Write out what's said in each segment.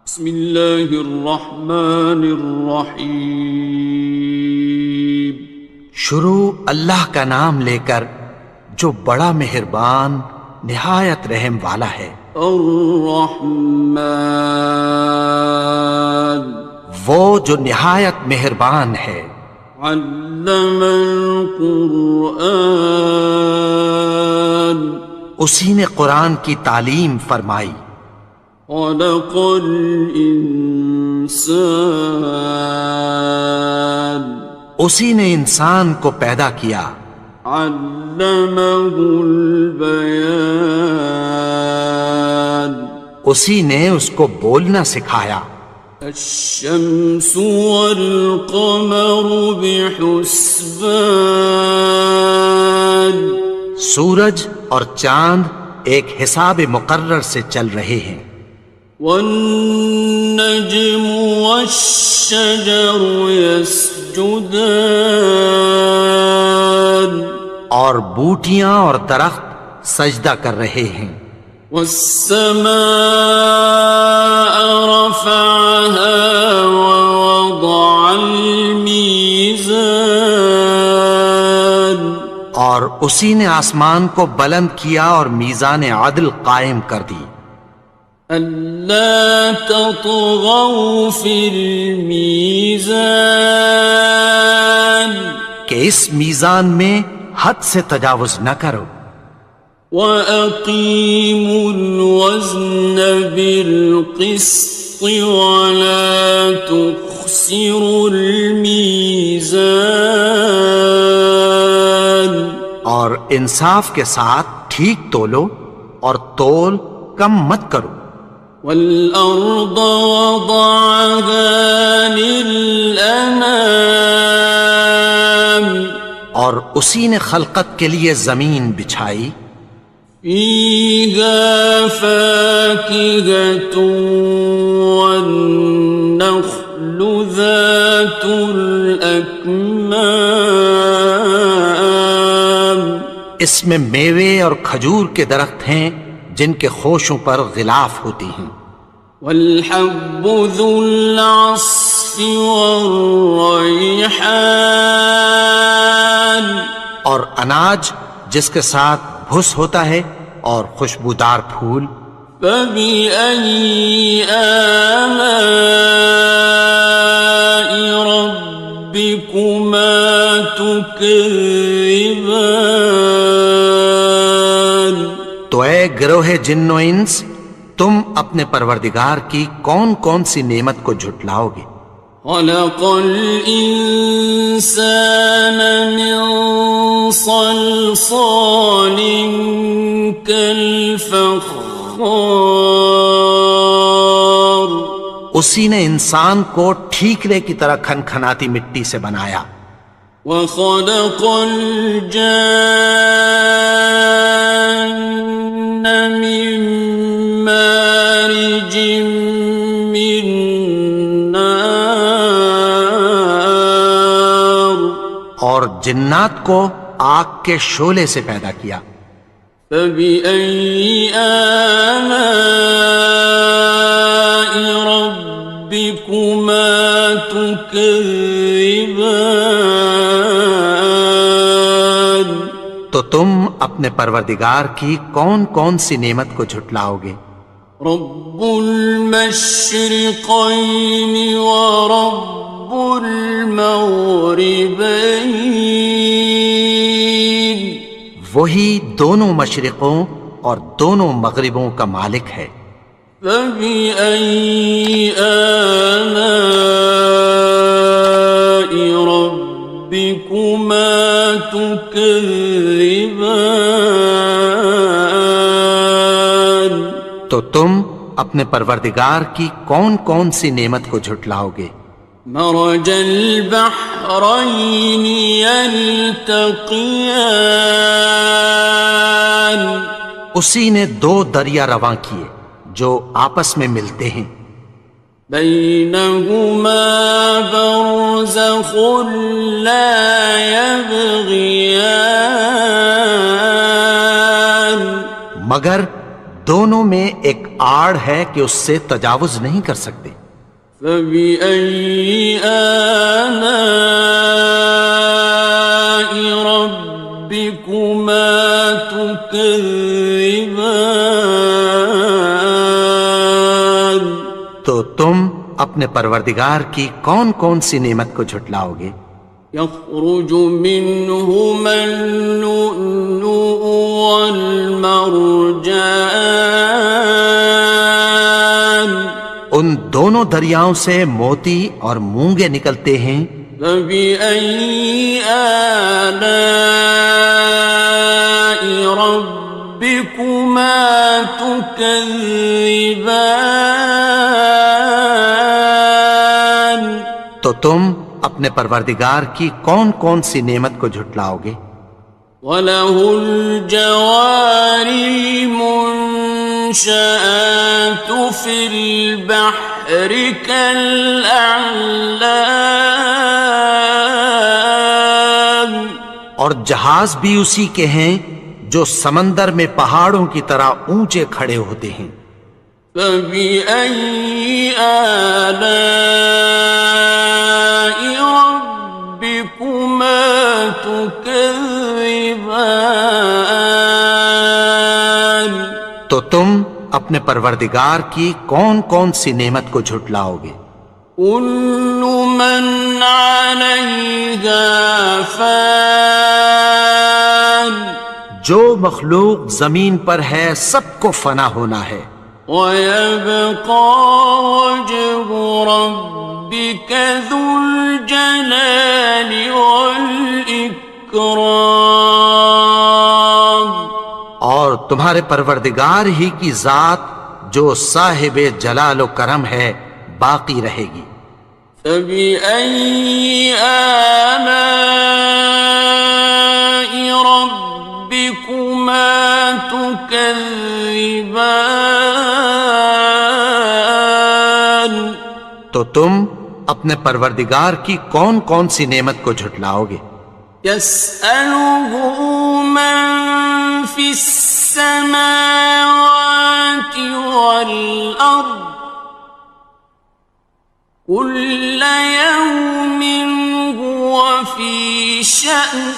بسم اللہ الرحمن الرحیم۔ شروع اللہ کا نام لے کر جو بڑا مہربان نہایت رحم والا ہے۔ الرحمن، وہ جو نہایت مہربان ہے۔ علم القرآن، اسی نے قرآن کی تعلیم فرمائی۔ خلق الانسان، اسی نے انسان کو پیدا کیا۔ علمہ البیان، اسی نے اس کو بولنا سکھایا۔ الشمس والقمر بحسبان، سورج اور چاند ایک حساب مقرر سے چل رہے ہیں۔ والنجم والشجر يسجدان، اور بوٹیاں اور درخت سجدہ کر رہے ہیں۔ والسماء رفعها ووضع الميزان، اور اسی نے آسمان کو بلند کیا اور میزان عدل قائم کر دی۔ ألا تطغوا في الميزان، کہ اس میزان میں حد سے تجاوز نہ کرو۔ وَأَقِيمُوا الْوَزْنَ بِالْقِسْطِ وَلَا تُخْسِرُوا الْمِيزَانَ، اور انصاف کے ساتھ ٹھیک تولو اور تول کم مت کرو۔ وَالْأَرْضَ وَضَعَهَا لِلْأَنَامِ، اور اسی نے خلقت کے لیے زمین بچھائی۔ فِيهَا فَاكِهَةٌ وَالنَّخْلُ ذَاتُ الْأَكْمَامِ، اس میں میوے اور کھجور کے درخت ہیں جن کے خوشوں پر غلاف ہوتی ہیں۔ وَالْحَبُّ ذُو الْعَصْفِ وَالرَّيْحَانِ، اور اناج جس کے ساتھ بھس ہوتا ہے اور خوشبودار پھول۔ فَبِأَيِّ آلَاءِ رَبِّكُمَا تُكَذِّبَانِ، تو اے گروہ جن و انس، تم اپنے پروردگار کی کون کون سی نعمت کو جھٹلاؤ گے؟ خَلَقَ الْإِنسَانَ مِنْ صَلْصَالٍ كَالْفَخَّارِ، اسی نے انسان کو ٹھیکرے کی طرح کھنکھناتی مٹی سے بنایا۔ وَخَلَقَ الْجَانَّ مِن مَّارِجٍ مِّن نَّارٍ، اور جنات کو آگ کے شعلے سے پیدا کیا۔ فَبِأَيِّ آلَاءِ رَبِّكُمَا تُكَذِّبَانِ، تو تم اپنے پروردگار کی کون کون سی نعمت کو جھٹلاؤ گے؟ رب المشرقین ورب المغربین، وہی دونوں مشرقوں اور دونوں مغربوں کا مالک ہے۔ فَبِأَيِّ آلَاءِ رَبِّكُمَا تُكَذِّبَانِ، تو تم اپنے پروردگار کی کون کون سی نعمت کو جھٹلاؤ گے؟ مرج البحرین یلتقیان، اسی نے دو دریا رواں کیے جو آپس میں ملتے ہیں۔ بینہما برزخ لا یبغیان، مگر دونوں میں ایک آڑ ہے کہ اس سے تجاوز نہیں کر سکتے۔ فبأي آلاء ربكما تكذبان؟ تو تم اپنے پروردگار کی کون کون سی نعمت کو جھٹلاؤ گے؟ يخرج منهما اللؤلؤ والمرجان، ان دونوں دریاؤں سے موتی اور مونگے نکلتے ہیں۔ فبأي آلاء ربكما تكذبان؟ تو تم اپنے پروردگار کی کون کون سی نعمت کو جھٹلاؤ گے؟ وَلَهُ الْجَوَارِ الْمُنشَآتُ فِي الْبَحْرِ كَالْأَعْلَامِ، اور جہاز بھی اسی کے ہیں جو سمندر میں پہاڑوں کی طرح اونچے کھڑے ہوتے ہیں۔ فَبِأَيِّ آلَاءِ رَبِّكُمَا تُكَذِّبَانِ؟ تو تم اپنے پروردگار کی کون کون سی نعمت کو جھٹلاؤ گے؟ كُلُّ مَنْ عَلَيْهَا فَانٍ، جو مخلوق زمین پر ہے سب کو فنا ہونا ہے۔ وَيَبْقَى وَجْهُ رَبِّكَ ذُو الْجَلَالِ وَالْإِكْرَامِ، اور تمہارے پروردگار ہی کی ذات جو صاحب جلال و کرم ہے باقی رہے گی۔ فَبِأَيِّ آلَاءِ رَبِّكُمَا تُكَذِّبَانِ؟ تو تم اپنے پروردگار کی کون کون سی نعمت کو جھٹلاؤ گے؟ يَسْأَلُهُ مَن فِي السَّمَاوَاتِ وَالْأَرْضِ كُلَّ يَوْمٍ هُوَ فِي شَأْنٍ،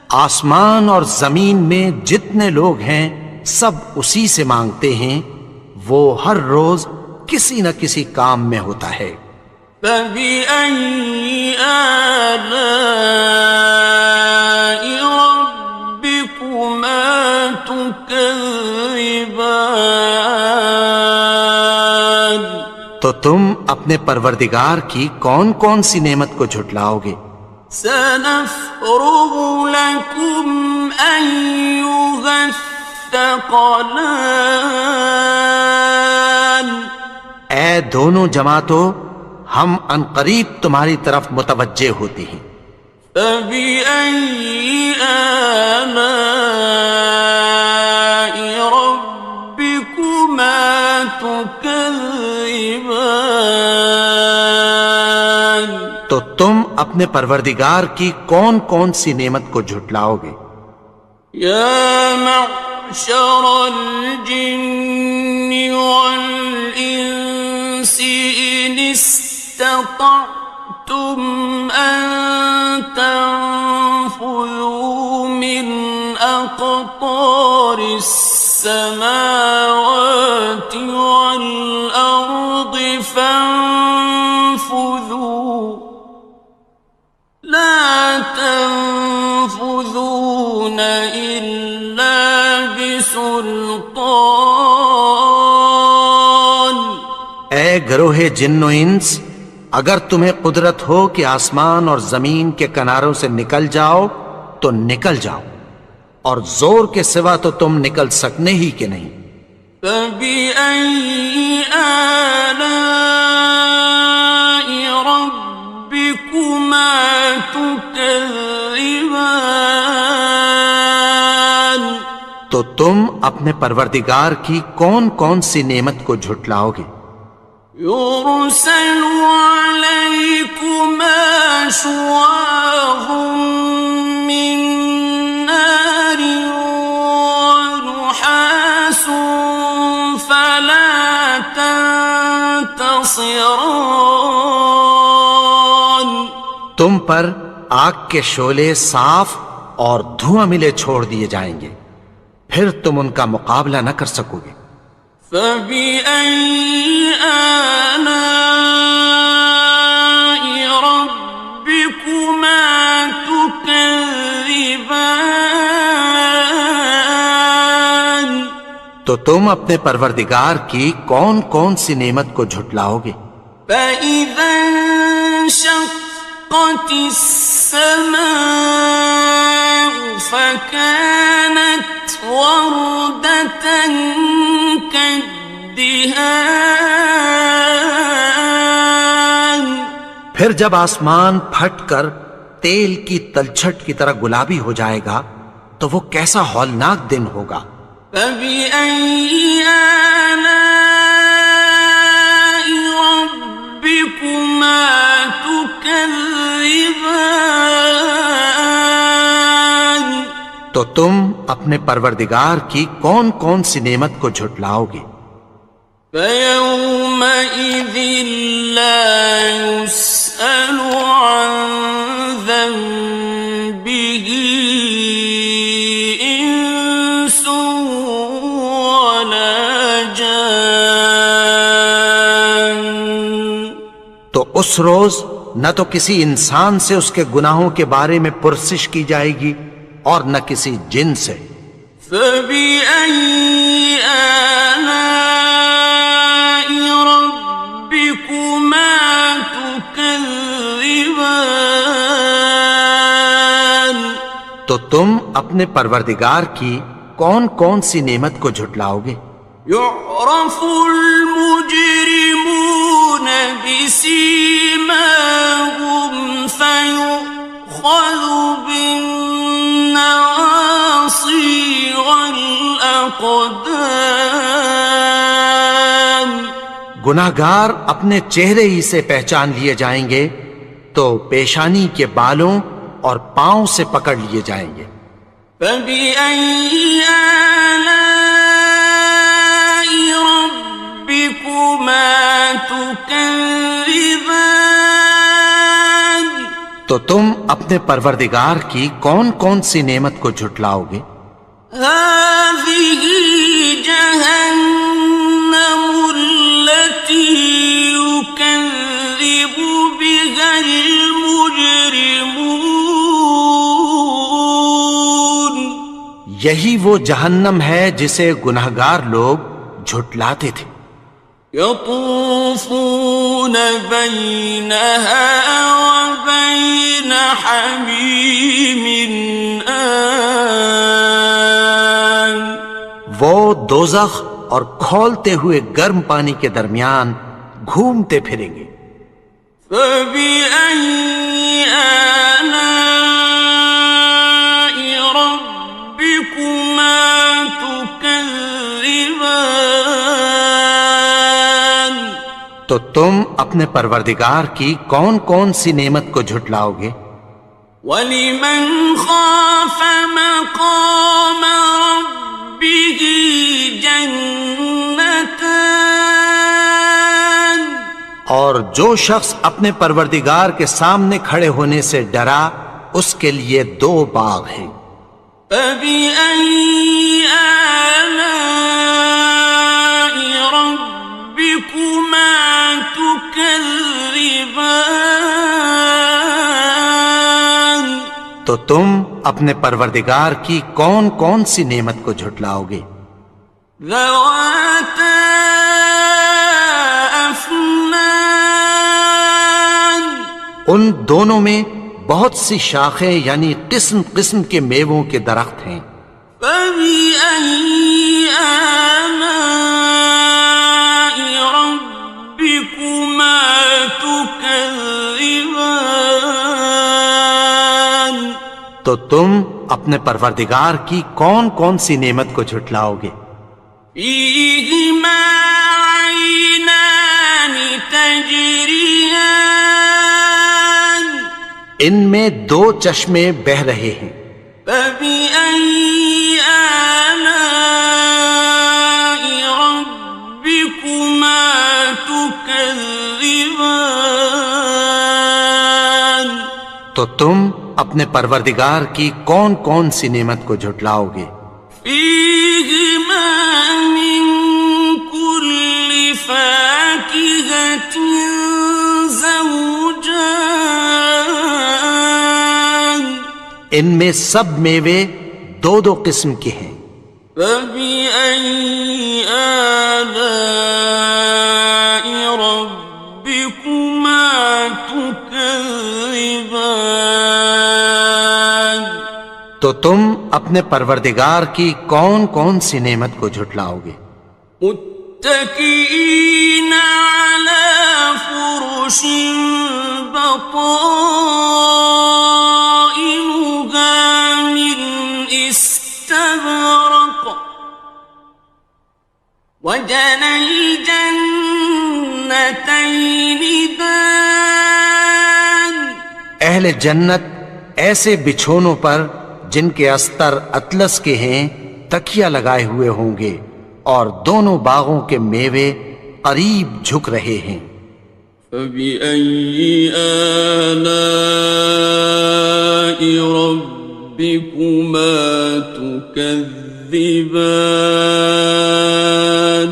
آسمان اور زمین میں جتنے لوگ ہیں سب اسی سے مانگتے ہیں، وہ ہر روز کسی نہ کسی کام میں ہوتا ہے۔ فَبِأَيِّ آلَاءِ رَبِّكُمَا تُكَذِّبَانِ؟ تو تم اپنے پروردگار کی کون کون سی نعمت کو جھٹلاؤ گے؟ سَنَفْرُغُ لَكُمْ أَيُّهَ الثَّقَلَانِ، اے دونوں جماعتوں، ہم عنقریب تمہاری طرف متوجہ ہوتے ہیں۔ فَبِأَيِّ آلَاءِ رَبِّكُمَا تُكَذِّبَانِ؟ تو تم اپنے پروردگار کی کون کون سی نعمت کو جھٹلاؤ گے؟ يَا مَعْشَرَ الْجِنِّ وَالْإِنسِ إِنِ اسْتَطَعْتُمْ أَن تَنفُذُوا مِنْ أَقْطَارِ السَّمَاوَاتِ وَالْأَرْضِ فَانفُذُوا لَا تَنفُذُونَ إِلَّا بِسُلْطَانٍ۔ اے گروہ جن و انس، اگر تمہیں قدرت ہو کہ آسمان اور زمین کے کناروں سے نکل جاؤ تو نکل جاؤ، اور زور کے سوا تو تم نکل سکنے ہی کہ نہیں۔ فَبِأَيِّ آلَاءِ رَبِّكُمَا تُكَذِّبَانِ؟ تو تم اپنے پروردگار کی کون کون سی نعمت کو جھٹلاؤ گے؟ يُرْسَلُ عَلَيْكُمَا شُوَاظٌ مِّن نَّارٍ وَنُحَاسٌ ينتصران. تم پر آگ کے شعلے صاف اور دھواں ملے چھوڑ دیے جائیں گے، پھر تم ان کا مقابلہ نہ کر سکو گے۔ فبأي آلاء ربكما تكذبان. تو تم اپنے پروردگار کی کون کون سی نعمت کو جھٹلاؤ گے؟ فإذا انشقت السماء فكانت وردة كالدهان. پھر جب آسمان پھٹ کر تیل کی تلچھٹ کی طرح گلابی ہو جائے گا تو وہ کیسا ہولناک دن ہوگا۔ فبأي آلاء ربكما تكذبان. تو تم اپنے پروردگار کی کون کون سی نعمت کو جھٹلاؤ گے؟ فيومئذ لا يسأل عن ذنبه إنس ولا جان. تو اس روز نہ تو کسی انسان سے اس کے گناہوں کے بارے میں پرسش کی جائے گی اور نہ کسی جن سے۔ فبأي آلاء ربكما تكذبان. تو تم اپنے پروردگار کی کون کون سی نعمت کو جھٹلاؤ گے؟ يعرف المجرمون بسيماهم فيؤخذ بالنواصي والأقدام. گناہگار اپنے چہرے ہی سے پہچان لیے جائیں گے تو پیشانی کے بالوں اور پاؤں سے پکڑ لیے جائیں گے۔ فبأي آلاء ربكما تكذبان. تو تم اپنے پروردگار کی کون کون سی نعمت کو جھٹلاؤ گے؟ هذه جهنم التي يكذب بها المجرمون. یہی وہ جہنم ہے جسے گناہگار لوگ جھٹلاتے تھے۔ يطوفون بينها وبين حميم آن. وہ دوزخ اور کھولتے ہوئے گرم پانی کے درمیان گھومتے پھریں گے۔ فبأي آلاء ربكما تكذبان. تو تم اپنے پروردگار کی کون کون سی نعمت کو جھٹلاؤ گے؟ وَلِمَنْ خَافَ مَقَامَ رَبِّهِ جَنَّتَانِ. اور جو شخص اپنے پروردگار کے سامنے کھڑے ہونے سے ڈرا اس کے لیے 2 باغ ہیں۔ فَبِأَيِّ آلَاءِ رَبِّكُمَا تُكَذِّبَانِ. تو تم اپنے پروردگار کی کون کون سی نعمت کو جھٹلاؤ گے؟ ذَوَاتَا أَفْنَانٍ. ان دونوں میں بہت سی شاخیں یعنی قسم قسم کے میووں کے درخت ہیں۔ فَبِأَيِّ آلَاءِ رَبِّكُمَا تُكَذِّبَانِ. تو تم اپنے پروردگار کی کون کون سی نعمت کو جھٹلاؤ گے؟ فِيهِمَا عَيْنَانِ تَجْرِيَانِ. ان میں 2 چشمے بہہ رہے ہیں۔ فَبِأَيِّ آلَاءِ رَبِّكُمَا تُكَذِّبَانِ. تكذبان تو تم اپنے پروردگار کی کون کون سی نعمت کو جھٹلاؤ گے؟ فيهما من كل فاكهة زوجان ان میں سب میوے دو دو قسم کے ہیں۔ فبأي آلاء ربكما تكذبان تو تم اپنے پروردگار کی کون کون سی نعمت کو جھٹلاؤ گے؟ متكئين على فرش بطائنها من استبرق وجنى الجنتين دان اہل جنت ایسے بچھونوں پر جن کے استر اطلس کے ہیں تکیہ لگائے ہوئے ہوں گے، اور دونوں باغوں کے میوے قریب جھک رہے ہیں۔ فبأي آلاء ربكما تكذبان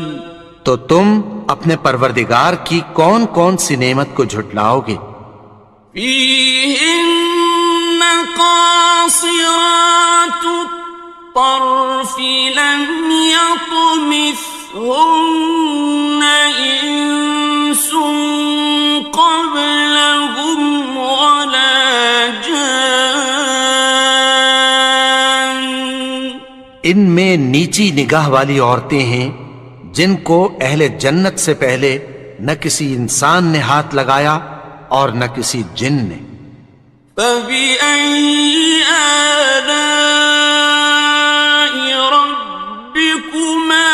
تو تم اپنے پروردگار کی کون کون سی نعمت کو جھٹلاؤ گے؟ فيهن قاصرات الطرف لم يطمثهن إنس قبلهم ولا جان ان میں نیچی نگاہ والی عورتیں ہیں جن کو اہل جنت سے پہلے نہ کسی انسان نے ہاتھ لگایا اور نہ کسی جن نے۔ فبأي آلاء ربكما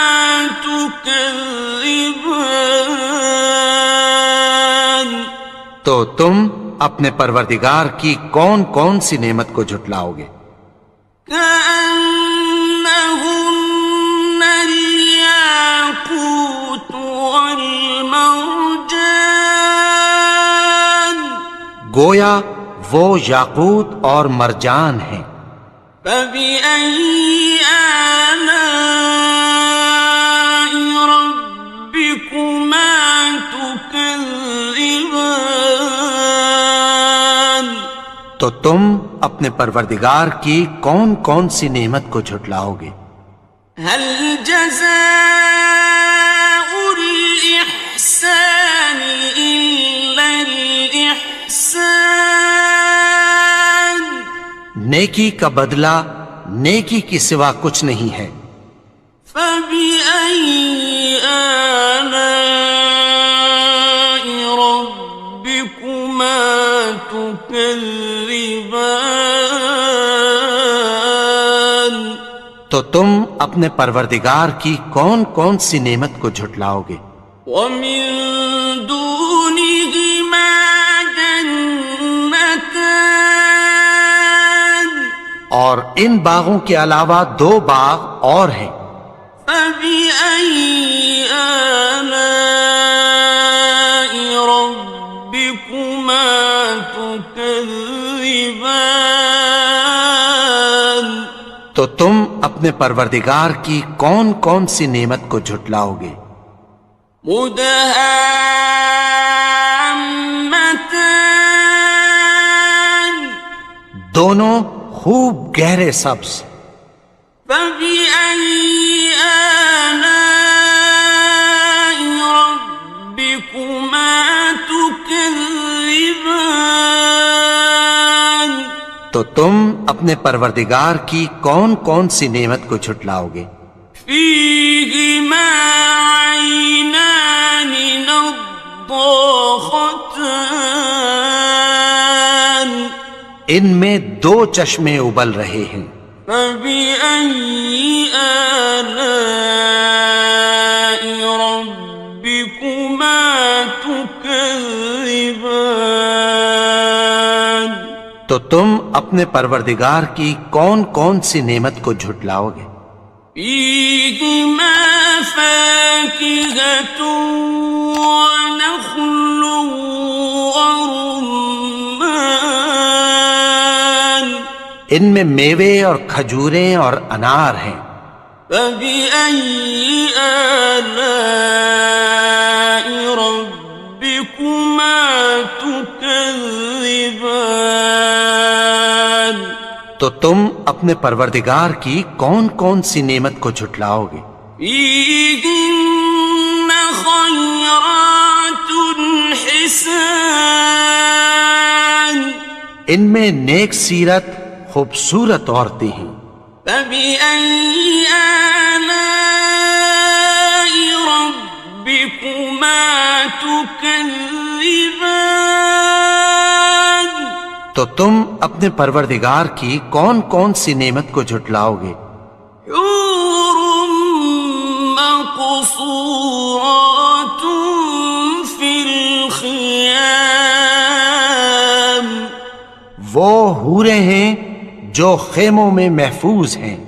تكذبان تو تم اپنے پروردگار کی کون کون سی نعمت کو جھٹلاؤ گے؟ كأنهن الياقوت والمرجان گویا وہ یاقوت اور مرجان ہیں۔ فبأي آلاء ربكما تكذبان تو تم اپنے پروردگار کی کون کون سی نعمت کو جھٹلاؤ گے؟ هل جزاء الإحسان إلا الإحسان نیکی کا بدلہ نیکی کی سوا کچھ نہیں ہے۔ فبأي آلاء ربكما تكذبان تو تم اپنے پروردگار کی کون کون سی نعمت کو جھٹلاؤ گے؟ ومن دونهما جنتان اور ان باغوں کے علاوہ دو باغ اور ہیں۔ فبأي آلاء ربكما تكذبان تو تم اپنے پروردگار کی کون کون سی نعمت کو جھٹلاؤ گے؟ مدهامتان دونوں خوب گہرے سبز۔ فبأي آلاء ربكما تكذبان تو تم اپنے پروردگار کی کون کون سی نعمت کو جھٹلاؤ گے؟ فيهما عينان نضاختان ان میں دو چشمے ابل رہے ہیں۔ فبأي آلاء ربكما تكذبان تو تم اپنے پروردگار کی کون کون سی نعمت کو جھٹلاؤ گے؟ فيهما فاكهة ونخل ورمان ان میں میوے اور کھجوریں اور انار ہیں. فبأي آلاء ربكما تكذبان تو تم اپنے پروردگار کی کون کون سی نعمت کو جھٹلاؤ گے؟ فيهن خيرات حسان ان میں نیک سیرت خوبصورت عورتیں ہیں. فبأي آلاء ربكما تكذبان تو تم اپنے پروردگار کی کون کون سی نعمت کو جھٹلاؤ گے؟ حور مقصورات في الخيام وہ حوریں ہیں جو خیموں میں محفوظ ہیں.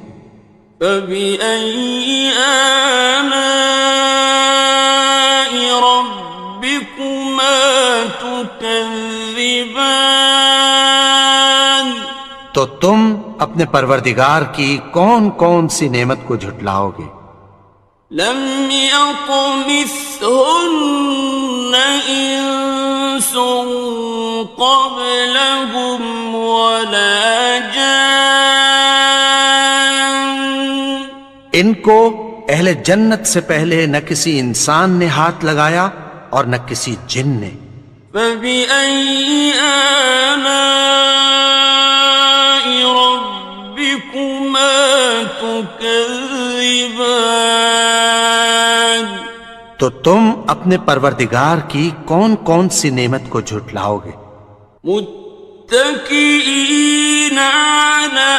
فبأي آلاء ربكما تكذبان تو تم اپنے پروردگار کی کون کون سی نعمت کو جھٹلاؤ گے؟ لم يطمثهن إنس قبلهم ولا جان ان کو اہل جنت سے پہلے نہ کسی انسان نے ہاتھ لگایا اور نہ کسی جن نے. فبأي آلاء ربكما تكذبان تو تم اپنے پروردگار کی کون کون سی نعمت کو جھٹلاؤ گے؟ متكئين على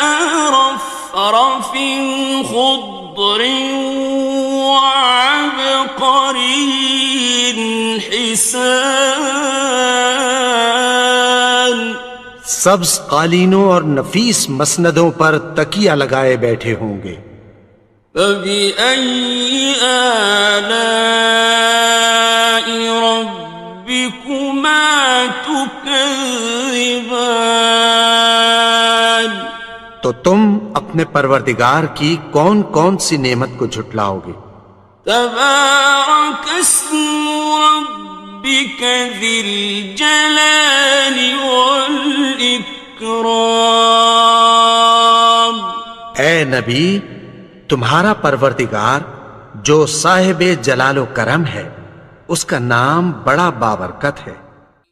رفرف خضر وعبقري حسان سبز قالینوں اور نفیس مسندوں پر تکیہ لگائے بیٹھے ہوں گے. فبأي آلاء ربكما تكذبان تو تم اپنے پروردگار کی کون کون سی نعمت کو جھٹلاؤ گے؟ تبارك اسم ربك ذي الجلال والإكرام اے نبی، تمہارا پروردگار جو صاحب جلال و کرم ہے، اس کا نام بڑا بابرکت ہے.